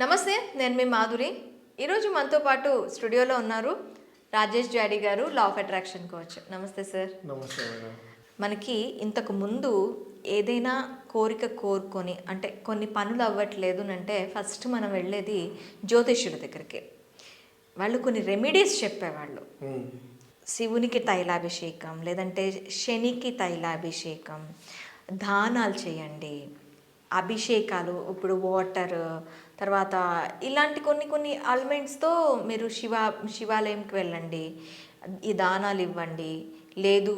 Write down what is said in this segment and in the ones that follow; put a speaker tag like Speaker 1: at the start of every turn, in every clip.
Speaker 1: నమస్తే, నేను మీ మాధురి. ఈరోజు మనతో పాటు స్టూడియోలో ఉన్నారు రాజేష్ జాడి గారు, లా ఆఫ్ అట్రాక్షన్ కోచ్. నమస్తే సార్.
Speaker 2: నమస్తే మేడం.
Speaker 1: మనకి ఇంతకు ముందు ఏదైనా కోరిక కోరుకొని అంటే కొన్ని పనులు అవ్వట్లేదు అంటే ఫస్ట్ మనం వెళ్ళేది జ్యోతిష్యుడి దగ్గరికి. వాళ్ళు కొన్ని రెమెడీస్ చెప్పేవాళ్ళు. శివునికి తైలాభిషేకం, లేదంటే శనికి తైలాభిషేకం, దానాలు చేయండి, అభిషేకాలు, ఇప్పుడు వాటర్, తర్వాత ఇలాంటి కొన్ని కొన్ని ఆల్మెంట్స్తో మీరు శివాలయంకి వెళ్ళండి, ఈ దానాలు ఇవ్వండి, లేదు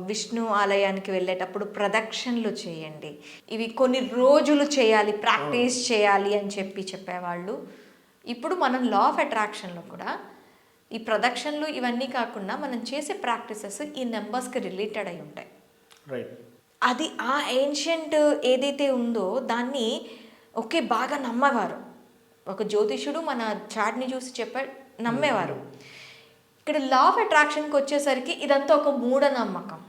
Speaker 1: విష్ణు ఆలయానికి వెళ్ళేటప్పుడు ప్రదక్షిణలు చేయండి, ఇవి కొన్ని రోజులు చేయాలి, ప్రాక్టీస్ చేయాలి అని చెప్పేవాళ్ళు. ఇప్పుడు మనం లా ఆఫ్ అట్రాక్షన్లో కూడా ఈ ప్రదక్షిణలు ఇవన్నీ కాకుండా మనం చేసే ప్రాక్టీసెస్ ఈ నెంబర్స్కి రిలేటెడ్ అయి ఉంటాయి.
Speaker 2: రైట్.
Speaker 1: అది ఆ ఏన్షియంట్ ఏదైతే ఉందో దాన్ని బాగా నమ్మేవారు. ఒక జ్యోతిషుడు మన చాట్ని చూసి నమ్మేవారు. ఇక్కడ లా ఆఫ్ అట్రాక్షన్కి వచ్చేసరికి ఇదంతా ఒక మూఢనమ్మకం.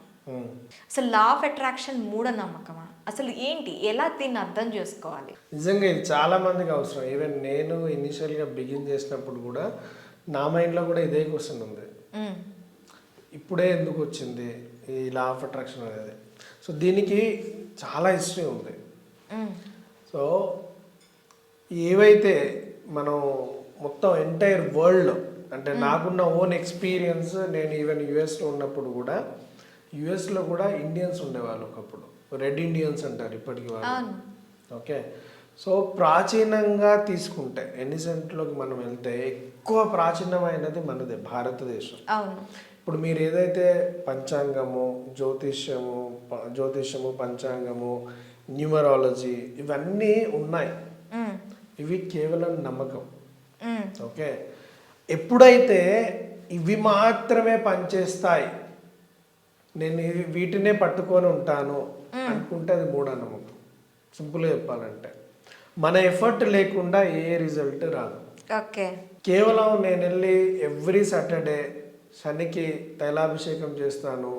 Speaker 1: అసలు లా ఆఫ్ అట్రాక్షన్ మూఢనమ్మకమా? అసలు ఏంటి, ఎలా దీన్ని అర్థం చేసుకోవాలి?
Speaker 2: నిజంగా ఇది చాలా మందికి అవసరం. ఈవెన్ నేను ఇనిషియల్గా బిగిన్ చేసినప్పుడు కూడా నా మైండ్లో కూడా ఇదే క్వశ్చన్ ఉంది, ఇప్పుడే ఎందుకు వచ్చింది ఈ లా ఆఫ్ అట్రాక్షన్ అనేది. సో దీనికి చాలా హిస్టరీ ఉంది. సో ఏవైతే మనం మొత్తం ఎంటైర్ వరల్డ్ అంటే నాకున్న ఓన్ ఎక్స్పీరియన్స్, నేను ఈవెన్ యుఎస్లో ఉన్నప్పుడు కూడా యుఎస్లో కూడా ఇండియన్స్ ఉండేవాళ్ళు ఒకప్పుడు, రెడ్ ఇండియన్స్ అంటారు ఇప్పటికి వాళ్ళు. ఓకే. సో ప్రాచీనంగా తీసుకుంటే ఎన్నిసెంట్లోకి మనం వెళ్తే ఎక్కువ ప్రాచీనమైనది మనదే భారతదేశం. ఇప్పుడు మీరు ఏదైతే పంచాంగము, జ్యోతిష్యము, పంచాంగము, న్యూమరాలజీ ఇవన్నీ ఉన్నాయి, ఇవి కేవలం నమ్మకం. ఓకే. ఎప్పుడైతే ఇవి మాత్రమే పనిచేస్తాయి, నేను వీటినే పట్టుకొని ఉంటాను అనుకుంటే అది మూఢనమ్మకం. సింపుల్గా చెప్పాలంటే మన ఎఫర్ట్ లేకుండా ఏ రిజల్ట్ రాదు.
Speaker 1: ఓకే.
Speaker 2: కేవలం నేను వెళ్ళి ఎవ్రీ సాటర్డే శనికి తైలాభిషేకం చేస్తాను,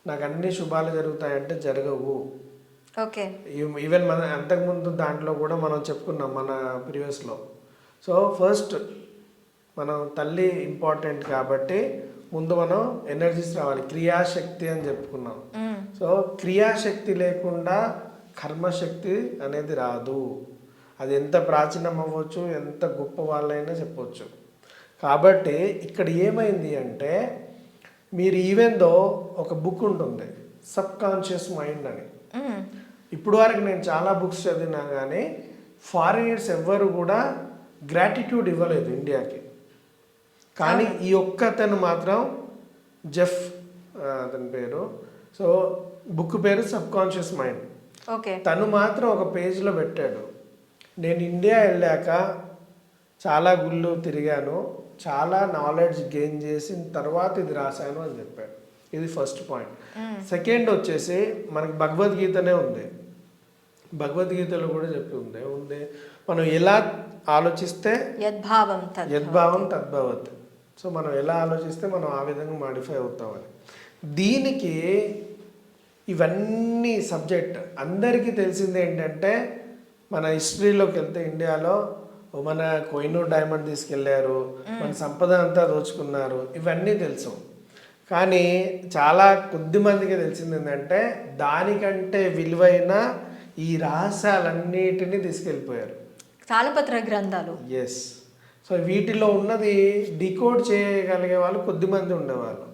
Speaker 2: నాకు అన్ని శుభాలు జరుగుతాయంటే జరగవు.
Speaker 1: ఓకే.
Speaker 2: ఈవెన్ మన అంతకుముందు దాంట్లో కూడా మనం చెప్పుకున్నాం మన ప్రీవియస్లో. సో ఫస్ట్ మనం తల్లి ఇంపార్టెంట్ కాబట్టి ముందు మనం ఎనర్జీస్ రావాలి, క్రియాశక్తి అని చెప్పుకున్నాం. సో క్రియాశక్తి లేకుండా కర్మశక్తి అనేది రాదు. అది ఎంత ప్రాచీనం అవ్వచ్చు, ఎంత గొప్ప వాళ్ళైనా చెప్పవచ్చు. కాబట్టి ఇక్కడ ఏమైంది అంటే, మీరు ఈవెన్దో ఒక బుక్ ఉంటుంది సబ్ కాన్షియస్ మైండ్ అని. ఇప్పుడు వరకు నేను చాలా బుక్స్ చదివినా కానీ ఫారినర్స్ ఎవ్వరు కూడా గ్రాటిట్యూడ్ ఇవ్వలేదు ఇండియాకి. కానీ ఈ ఒక్కతను మాత్రం జెఫ్ అతని పేరు, సో బుక్ పేరు సబ్ కాన్షియస్ మైండ్. తను మాత్రం ఒక పేజ్లో పెట్టాడు, నేను ఇండియా వెళ్ళాక చాలా గుళ్ళు తిరిగాను, చాలా నాలెడ్జ్ గెయిన్ చేసిన తర్వాత ఇది రాశాను అని చెప్పాడు. ఇది ఫస్ట్ పాయింట్. సెకండ్ వచ్చేసి మనకి భగవద్గీతనే ఉంది. భగవద్గీతలో కూడా చెప్పి ఉంది మనం ఎలా ఆలోచిస్తే యద్భావం తద్భవత్. సో మనం ఎలా ఆలోచిస్తే మనం ఆ విధంగా మాడిఫై అవుతామని. దీనికి ఇవన్నీ సబ్జెక్ట్ అందరికీ తెలిసింది ఏంటంటే, మన హిస్టరీలోకి వెళ్తే ఇండియాలో మన కోహినూర్ డైమండ్ తీసుకెళ్లారు, మన సంపద అంతా దోచుకున్నారు, ఇవన్నీ తెలుసు. కానీ చాలా కొద్ది మందికి తెలిసింది ఏంటంటే, దానికంటే విలువైన ఈ రహస్యాలన్నిటినీ తీసుకెళ్ళిపోయారు,
Speaker 1: తాళపత్ర గ్రంథాలు.
Speaker 2: ఎస్. సో వీటిలో ఉన్నది డికోడ్ చేయగలిగే వాళ్ళు కొద్దిమంది ఉండేవాళ్ళు.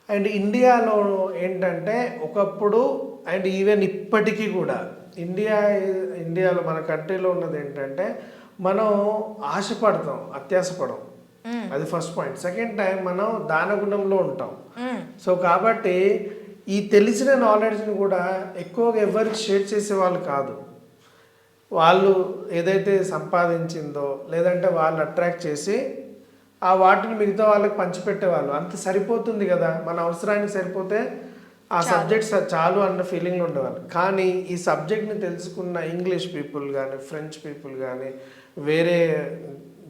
Speaker 2: అండ్ ఇండియాలో ఏంటంటే ఒకప్పుడు అండ్ ఈవెన్ ఇప్పటికీ కూడా ఇండియాలో మన కంట్రీలో ఉన్నది ఏంటంటే, మనం ఆశపడతాం, అత్యాశపడం. అది ఫస్ట్ పాయింట్. సెకండ్ టైం మనం దానగుణంలో ఉంటాం. సో కాబట్టి ఈ తెలిసిన నాలెడ్జ్ని కూడా ఎక్కువగా ఎవరికి షేర్ చేసే వాళ్ళు కాదు. వాళ్ళు ఏదైతే సంపాదించిందో లేదంటే వాళ్ళు అట్రాక్ట్ చేసి ఆ వాటిని మిగతా వాళ్ళకి పంచిపెట్టేవాళ్ళు. అంత సరిపోతుంది కదా, మన అవసరానికి సరిపోతే ఆ సబ్జెక్ట్స్ చాలు అన్న ఫీలింగ్లో ఉండేవాళ్ళు. కానీ ఈ సబ్జెక్ట్ని తెలుసుకున్న ఇంగ్లీష్ పీపుల్ కానీ, ఫ్రెంచ్ పీపుల్ కానీ, వేరే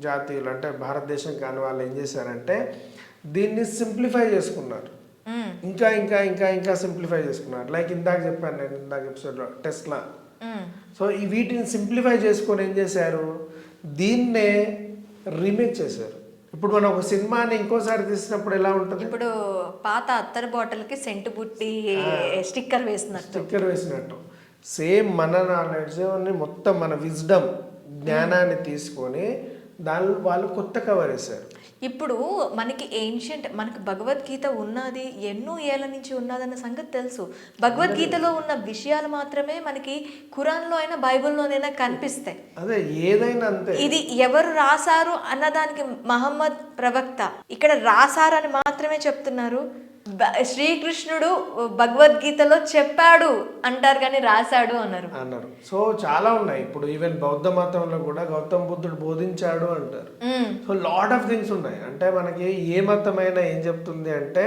Speaker 2: జాతీయులు అంటే భారతదేశం కాని వాళ్ళు ఏం చేశారంటే దీన్ని సింప్లిఫై చేసుకున్నారు. ఇంకా ఇంకా ఇంకా ఇంకా సింప్లిఫై చేసుకున్నారు. లైక్ ఇందాక చెప్పాను నేను ఇందాక ఎపిసోడ్లో టెస్లా. సో ఈ వీటిని సింప్లిఫై చేసుకొని ఏం చేశారు, దీన్నే రీమేక్ చేశారు. ఇప్పుడు మనం ఒక సినిమాని ఇంకోసారి తీసినప్పుడు ఎలా ఉంటుంది?
Speaker 1: ఇప్పుడు పాత అత్తర్ బాటిల్కి సెంటు బుట్టి స్టిక్కర్ వేసినట్టు
Speaker 2: సేమ్ మన నాలెడ్జ్ మొత్తం మన విజ్డమ్ జ్ఞానాన్ని తీసుకొని దానిలో వాళ్ళు కొత్త కవర్ వేశారు.
Speaker 1: ఇప్పుడు మనకి ఏన్షియంట్ మనకి భగవద్గీత ఉన్నది ఎన్నో ఏళ్ళ నుంచి ఉన్నదన్న సంగతి తెలుసు. భగవద్గీతలో ఉన్న విషయాలు మాత్రమే మనకి ఖురాన్లో అయినా బైబిల్లోనైనా కనిపిస్తాయి.
Speaker 2: అదే ఏదైనా అంతే.
Speaker 1: ఇది ఎవరు రాశారు అన్నదానికి మహమ్మద్ ప్రవక్త ఇక్కడ రాశారని మాత్రమే చెప్తున్నారు. శ్రీకృష్ణుడు భగవద్గీతలో చెప్పాడు అంటారు కానీ రాశాడు అన్నారు.
Speaker 2: సో చాలా ఉన్నాయి. ఇప్పుడు ఈవెన్ బౌద్ధ మతంలో కూడా గౌతమ బుద్ధుడు బోధించాడు అంటారు. సో లాట్ ఆఫ్ థింగ్స్ ఉన్నాయి. అంటే మనకి ఏ మతమైనా ఏం చెప్తుంది అంటే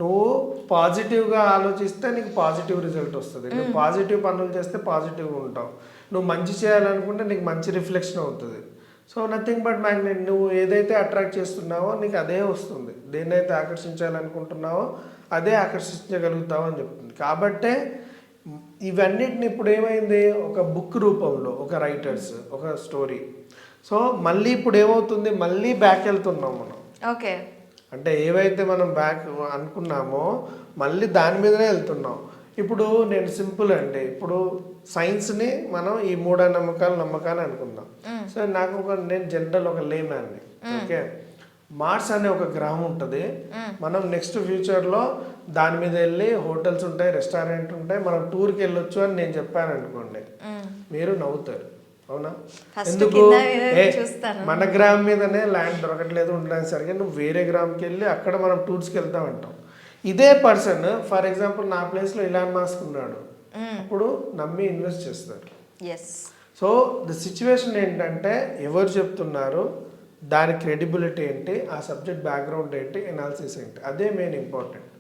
Speaker 2: నువ్వు పాజిటివ్గా ఆలోచిస్తే నీకు పాజిటివ్ రిజల్ట్ వస్తుంది. నువ్వు పాజిటివ్ పనులు చేస్తే పాజిటివ్గా ఉంటావు. నువ్వు మంచి చేయాలనుకుంటే నీకు మంచి రిఫ్లెక్షన్ అవుతుంది. So nothing but magnet. నువ్వు ఏదైతే అట్రాక్ట్ చేస్తున్నావో నీకు అదే వస్తుంది. దేన్నైతే ఆకర్షించాలనుకుంటున్నావో అదే ఆకర్షించగలుగుతావు అని చెప్తుంది. కాబట్టే ఇవన్నిటిని ఇప్పుడు ఏమైంది, ఒక బుక్ రూపంలో ఒక రైటర్స్ ఒక స్టోరీ. సో మళ్ళీ ఇప్పుడు ఏమవుతుంది, మళ్ళీ బ్యాక్ వెళ్తున్నాం మనం.
Speaker 1: ఓకే,
Speaker 2: అంటే ఏవైతే మనం బ్యాక్ అనుకున్నామో మళ్ళీ దాని మీదనే వెళ్తున్నాం. ఇప్పుడు నేను సింపుల్ అండి, ఇప్పుడు సైన్స్ని మనం ఈ నమ్మకాలు అనుకుందాం. సో నాకు నేను జనరల్ ఒక లేమ్యాన్ని. ఓకే, మార్స్ అనే ఒక గ్రహం ఉంటుంది. మనం నెక్స్ట్ ఫ్యూచర్లో దాని మీద వెళ్ళి హోటల్స్ ఉంటాయి, రెస్టారెంట్ ఉంటాయి, మనం టూర్కి వెళ్ళొచ్చు అని నేను చెప్పాను అనుకోండి, మీరు నవ్వుతారు. అవునా? ఎందుకు? మన గ్రహం మీదనే ల్యాండ్ దొరకట్లేదు ఉండడానికి సరిగ్గా నువ్వు వేరే గ్రహంకి వెళ్ళి అక్కడ మనం టూర్స్కి వెళ్తాం అంటాం. ఇదే పర్సన్ ఫర్ ఎగ్జాంపుల్ నా ప్లేస్లో ఇలాన్ మాస్క్ ఉన్నాడు, అప్పుడు నమ్మి ఇన్వెస్ట్ చేస్తారు. సో ద సిచ్యువేషన్ ఏంటంటే ఎవరు చెప్తున్నారు, దాని క్రెడిబిలిటీ ఏంటి, ఆ సబ్జెక్ట్ బ్యాక్గ్రౌండ్ ఏంటి, ఎనాలిసిస్ ఏంటి, అదే మెయిన్ ఇంపార్టెంట్.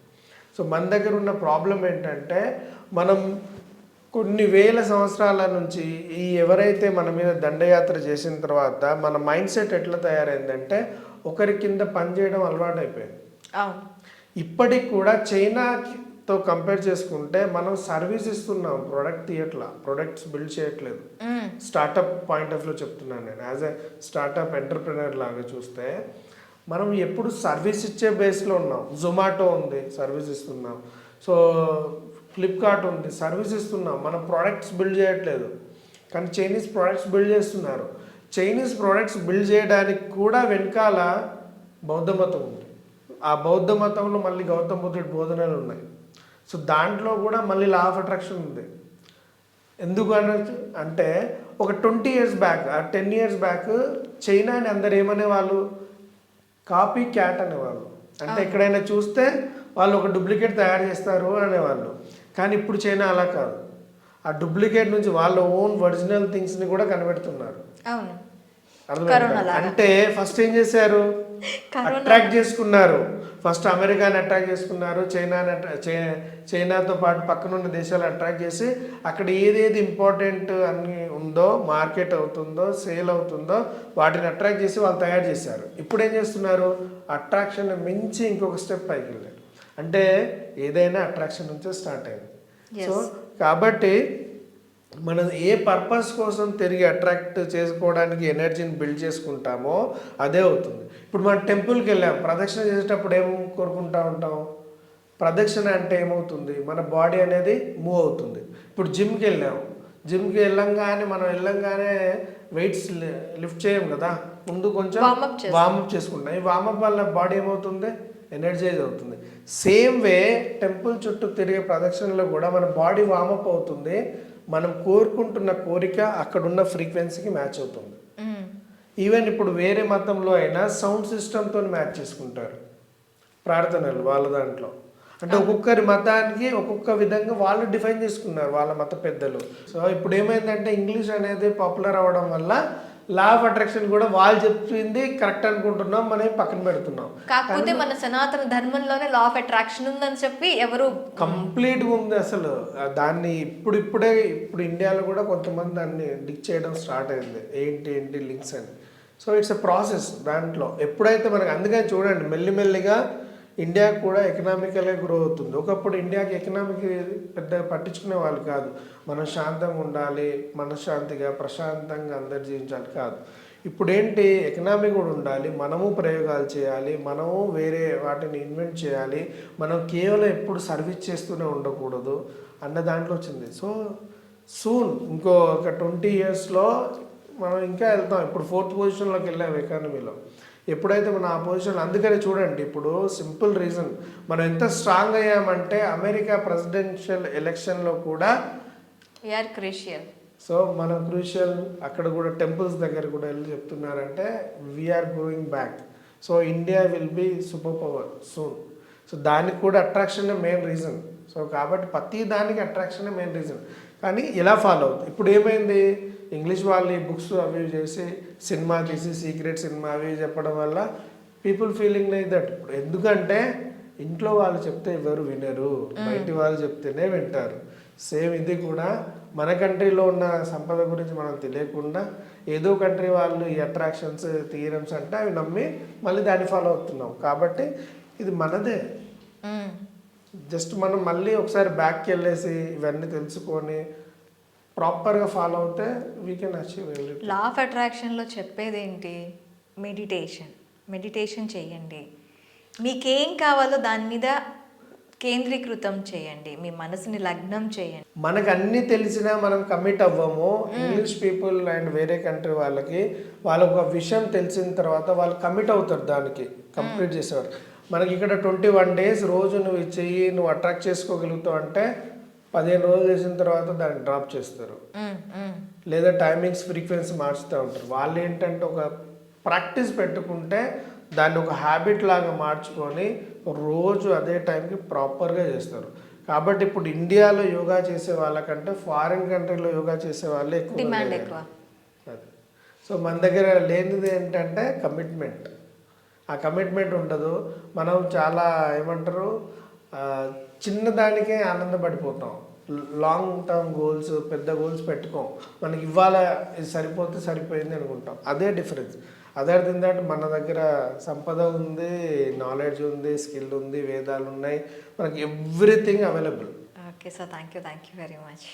Speaker 2: సో మన దగ్గర ఉన్న ప్రాబ్లం ఏంటంటే మనం కొన్ని వేల సంవత్సరాల నుంచి ఈ ఎవరైతే మన మీద దండయాత్ర చేసిన తర్వాత మన మైండ్ సెట్ ఎట్లా తయారైందంటే ఒకరి కింద పనిచేయడం అలవాటు అయిపోయింది. ఇప్పటికి కూడా చైనాతో కంపేర్ చేసుకుంటే మనం సర్వీస్ ఇస్తున్నాం, ప్రొడక్ట్ తీయట్లా, ప్రొడక్ట్స్ బిల్డ్ చేయట్లేదు. స్టార్టప్ పాయింట్ ఆఫ్ వ్యూ చెప్తున్నాను నేను. యాజ్ ఎ స్టార్టప్ ఎంటర్ప్రినర్ లాగా చూస్తే మనం ఎప్పుడు సర్వీస్ ఇచ్చే బేస్లో ఉన్నాం. జొమాటో ఉంది, సర్వీస్ ఇస్తున్నాం. సో ఫ్లిప్కార్ట్ ఉంది, సర్వీస్ ఇస్తున్నాం. మనం ప్రోడక్ట్స్ బిల్డ్ చేయట్లేదు. కానీ చైనీస్ ప్రోడక్ట్స్ బిల్డ్ చేస్తున్నారు. చైనీస్ ప్రోడక్ట్స్ బిల్డ్ చేయడానికి కూడా వెనకాల బౌద్ధ మతం ఉంది. ఆ బౌద్ధ మతంలో మళ్ళీ గౌతమ బుద్ధుడి బోధనలు ఉన్నాయి. సో దాంట్లో కూడా మళ్ళీ లా ఆఫ్ అట్రాక్షన్ ఉంది. ఎందుకు అనొచ్చు అంటే ఒక 20 years బ్యాక్, 10 years బ్యాక్ చైనాని అందరు ఏమనేవాళ్ళు, కాపీ క్యాట్ అనేవాళ్ళు. అంటే ఎక్కడైనా చూస్తే వాళ్ళు ఒక డూప్లికేట్ తయారు చేస్తారు అనేవాళ్ళు. కానీ ఇప్పుడు చైనా అలా కాదు. ఆ డూప్లికేట్ నుంచి వాళ్ళ ఓన్ ఒరిజినల్ థింగ్స్ని కూడా కనిపెడుతున్నారు. అంటే ఫస్ట్ ఏం చేశారు, అట్రాక్ట్ చేసుకున్నారు. ఫస్ట్ అమెరికాని అట్రాక్ట్ చేసుకున్నారు, చైనాతో పాటు పక్కనున్న దేశాలు అట్రాక్ట్ చేసి అక్కడ ఏదేది ఇంపార్టెంట్ అని ఉందో, మార్కెట్ అవుతుందో, సేల్ అవుతుందో వాటిని అట్రాక్ట్ చేసి వాళ్ళు తయారు చేశారు. ఇప్పుడు ఏం చేస్తున్నారు, అట్రాక్షన్ మించి ఇంకొక స్టెప్ పైకి వెళ్ళారు. అంటే ఏదైనా అట్రాక్షన్ నుంచే స్టార్ట్ అయింది. సో కాబట్టి మనం ఏ పర్పస్ కోసం తిరిగి అట్రాక్ట్ చేసుకోవడానికి ఎనర్జీని బిల్డ్ చేసుకుంటామో అదే అవుతుంది. ఇప్పుడు మనం టెంపుల్కి వెళ్ళాం, ప్రదక్షిణ చేసేటప్పుడు ఏం కోరుకుంటా ఉంటాం, ప్రదక్షిణ అంటే ఏమవుతుంది, మన బాడీ అనేది మూవ్ అవుతుంది. ఇప్పుడు జిమ్కి వెళ్ళంగానే మనం వెయిట్స్ లిఫ్ట్ చేయం కదా, ముందు కొంచెం వార్మప్ చేసుకుంటాం. ఈ వార్మప్ వల్ల బాడీ ఏమవుతుంది, ఎనర్జైజ్ అవుతుంది. సేమ్ వే టెంపుల్ చుట్టూ తిరిగే ప్రదక్షిణలో కూడా మన బాడీ వార్మప్ అవుతుంది. మనం కోరుకుంటున్న కోరిక అక్కడున్న ఫ్రీక్వెన్సీకి మ్యాచ్ అవుతుంది. ఈవెన్ ఇప్పుడు వేరే మతంలో అయినా సౌండ్ సిస్టమ్తో మ్యాచ్ చేసుకుంటారు ప్రార్థనలు వాళ్ళ దాంట్లో. అంటే ఒక్కొక్కరి మతానికి ఒక్కొక్క విధంగా వాళ్ళు డిఫైన్ చేసుకున్నారు వాళ్ళ మత పెద్దలు. సో ఇప్పుడు ఏమైందంటే ఇంగ్లీష్ అనేది పాపులర్ అవ్వడం వల్ల లా ఆఫ్ అట్రాక్షన్ కూడా వాళ్ళు చెప్పింది కరెక్ట్ అనుకుంటున్నాం, మనం పక్కన పెడుతున్నాం.
Speaker 1: కాకపోతే మన సనాతన ధర్మంలోనే లా ఆఫ్ అట్రాక్షన్ ఉందని చెప్పి ఎవరు
Speaker 2: కంప్లీట్గా ఉంది అసలు. దాన్ని ఇప్పుడు ఇండియాలో కూడా కొంతమంది దాన్ని డిక్ చేయడం స్టార్ట్ అయింది, ఏంటి లింక్స్ అని. So it's a process. దాంట్లో ఎప్పుడైతే మనకి, అందుకని చూడండి మెల్లిమెల్లిగా ఇండియా కూడా ఎకనామికల్గా గ్రో అవుతుంది. ఒకప్పుడు ఇండియాకి ఎకనామిక్ పెద్దగా పట్టించుకునే వాళ్ళు కాదు. మనం శాంతంగా ఉండాలి, మనశ్శాంతిగా ప్రశాంతంగా అందరు జీవించాలి కాదు. ఇప్పుడు ఏంటి, ఎకనామీ కూడా ఉండాలి, మనము ప్రయోగాలు చేయాలి, మనము వేరే వాటిని ఇన్వెంట్ చేయాలి, మనం కేవలం ఎప్పుడు సర్వీస్ చేస్తూనే ఉండకూడదు అన్న దాంట్లో వచ్చింది. సో సూన్ ఇంకో ఒక 20 yearsలో మనం ఇంకా వెళ్తాం. ఇప్పుడు 4th పొజిషన్లోకి వెళ్ళాం ఎకానమీలో. ఎప్పుడైతే మనం ఆ పొజిషన్, అందుకని చూడండి ఇప్పుడు సింపుల్ రీజన్, మనం ఎంత స్ట్రాంగ్ అయ్యామంటే అమెరికా ప్రెసిడెన్షియల్ ఎలక్షన్లో కూడా
Speaker 1: వీఆర్ క్రూషియల్.
Speaker 2: సో మనం క్రూషియల్, అక్కడ కూడా టెంపుల్స్ దగ్గర కూడా వెళ్ళి చెప్తున్నారంటే we are going back. So India will be super power soon. So దానికి కూడా అట్రాక్షన్ మెయిన్ రీజన్. సో కాబట్టి ప్రతి దానికి అట్రాక్షన్ మెయిన్ రీజన్. కానీ ఎలా ఫాలో అవుతుంది, ఇప్పుడు ఏమైంది, ఇంగ్లీష్ వాళ్ళు ఈ బుక్స్ అవి చేసి సినిమా తీసి సీక్రెట్ సినిమా అవి చెప్పడం వల్ల పీపుల్ ఫీలింగ్ లైక్ దట్. ఇప్పుడు ఎందుకంటే ఇంట్లో వాళ్ళు చెప్తే ఎవరు వినరు, బయటి వాళ్ళు చెప్తేనే వింటారు. సేమ్ ఇది కూడా మన కంట్రీలో ఉన్న సంపద గురించి మనం తెలియకుండా ఏదో కంట్రీ వాళ్ళు ఈ అట్రాక్షన్స్ థియరమ్స్ అంటే అవి నమ్మి మళ్ళీ దాన్ని ఫాలో అవుతున్నాం. కాబట్టి ఇది మనదే. జస్ట్ మనం మళ్ళీ ఒకసారి బ్యాక్కి వెళ్ళేసి ఇవన్నీ తెలుసుకొని ప్రాపర్గా ఫాలో అవుతే we can achieve everything.
Speaker 1: Law of అట్రాక్షన్లో చెప్పేది ఏంటి, మెడిటేషన్ చేయండి, మీకేం కావాలో దాని మీద కేంద్రీకృతం చేయండి, మీ మనసుని లగ్నం చేయండి.
Speaker 2: మనకు అన్నీ తెలిసినా మనం కమిట్ అవ్వము. ఇంగ్లీష్ పీపుల్ అండ్ వేరే కంట్రీ వాళ్ళకి వాళ్ళకు ఒక విషయం తెలిసిన తర్వాత వాళ్ళు కమిట్ అవుతారు, దానికి కంప్లీట్ చేసేవారు. మనకి ఇక్కడ 21 days రోజు నువ్వు చెయ్యి, నువ్వు అట్రాక్ట్ చేసుకోగలుగుతావు అంటే 15 రోజులు చేసిన తర్వాత దాన్ని డ్రాప్ చేస్తారు, లేదా టైమింగ్స్ ఫ్రీక్వెన్సీ మార్చుతూ ఉంటారు. వాళ్ళు ఏంటంటే ఒక ప్రాక్టీస్ పెట్టుకుంటే దాన్ని ఒక హ్యాబిట్ లాగా మార్చుకొని రోజు అదే టైంకి ప్రాపర్గా చేస్తారు. కాబట్టి ఇప్పుడు ఇండియాలో యోగా చేసే వాళ్ళకంటే ఫారిన్ కంట్రీలో యోగా చేసే వాళ్ళే
Speaker 1: డిమాండ్ ఎక్కువ.
Speaker 2: సో మన దగ్గర లేనిది ఏంటంటే కమిట్మెంట్. ఆ కమిట్మెంట్ ఉండదు. మనం చాలా ఏమంటారు, చిన్నదానికే ఆనందపడిపోతాం. లాంగ్ టర్మ్ గోల్స్, పెద్ద గోల్స్ పెట్టుకోం. మనకి ఇవాళ ఇది సరిపోతే సరిపోయింది అనుకుంటాం. అదే డిఫరెన్స్. అదర్ దెన్ దట్ మన దగ్గర సంపద ఉంది, నాలెడ్జ్ ఉంది, స్కిల్ ఉంది, వేదాలు ఉన్నాయి, మనకి everything available.
Speaker 1: Okay sir, thank you very much.